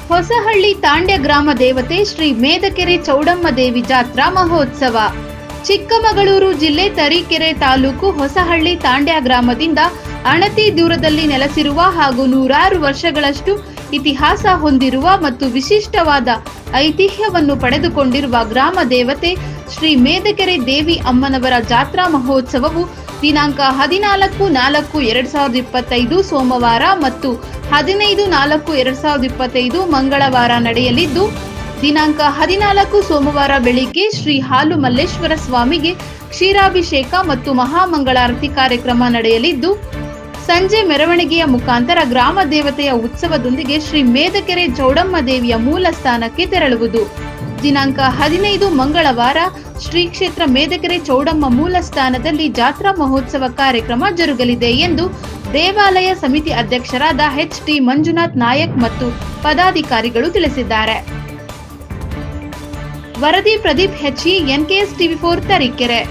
ಹೊಸಹಳ್ಳಿ ತಾಂಡ್ಯ ಗ್ರಾಮ ದೇವತೆ ಶ್ರೀ ಮೇದಕೆರೆ ಚೌಡಮ್ಮ ದೇವಿ ಜಾತ್ರಾ ಮಹೋತ್ಸವ. ಚಿಕ್ಕಮಗಳೂರು ಜಿಲ್ಲೆ ತರೀಕೆರೆ ತಾಲೂಕು ಹೊಸಹಳ್ಳಿ ತಾಂಡ್ಯ ಗ್ರಾಮದಿಂದ ಅಣತಿ ದೂರದಲ್ಲಿ ನೆಲೆಸಿರುವ ಹಾಗೂ ನೂರಾರು ವರ್ಷಗಳಷ್ಟು ಇತಿಹಾಸ ಹೊಂದಿರುವ ಮತ್ತು ವಿಶಿಷ್ಟವಾದ ಐತಿಹ್ಯವನ್ನು ಪಡೆದುಕೊಂಡಿರುವ ಗ್ರಾಮ ದೇವತೆ ಶ್ರೀ ಮೇದಕೆರೆ ದೇವಿ ಅಮ್ಮನವರ ಜಾತ್ರಾ ಮಹೋತ್ಸವವು ದಿನಾಂಕ 14/4/2025 ಸೋಮವಾರ ಮತ್ತು 15/4/2025 ಮಂಗಳವಾರ ನಡೆಯಲಿದ್ದು, ದಿನಾಂಕ 14 ಸೋಮವಾರ ಬೆಳಿಗ್ಗೆ ಶ್ರೀ ಹಾಲು ಮಲ್ಲೇಶ್ವರ ಸ್ವಾಮಿಗೆ ಕ್ಷೀರಾಭಿಷೇಕ ಮತ್ತು ಮಹಾಮಂಗಳಾರತಿ ಕಾರ್ಯಕ್ರಮ ನಡೆಯಲಿದ್ದು, ಸಂಜೆ ಮೆರವಣಿಗೆಯ ಮುಖಾಂತರ ಗ್ರಾಮ ದೇವತೆಯ ಉತ್ಸವದೊಂದಿಗೆ ಶ್ರೀ ಮೇದಕೆರೆ ಚೌಡಮ್ಮ ದೇವಿಯ ಮೂಲ ಸ್ಥಾನಕ್ಕೆ ತೆರಳುವುದು. ದಿನಾಂಕ 15 ಮಂಗಳವಾರ ಶ್ರೀ ಕ್ಷೇತ್ರ ಮೇದಕೆರೆ ಚೌಡಮ್ಮ ಮೂಲ ಸ್ಥಾನದಲ್ಲಿ ಜಾತ್ರಾ ಮಹೋತ್ಸವ ಕಾರ್ಯಕ್ರಮ ಜರುಗಲಿದೆ ಎಂದು ದೇವಾಲಯ ಸಮಿತಿ ಅಧ್ಯಕ್ಷರಾದ ಎಚ್.ಟಿ. ಮಂಜುನಾಥ್ ನಾಯಕ್ ಮತ್ತು ಪದಾಧಿಕಾರಿಗಳು ತಿಳಿಸಿದ್ದಾರೆ. ವರದಿ ಪ್ರದೀಪ್ ಹೆಚ್.ಇ. NKS TV4 Tarikere.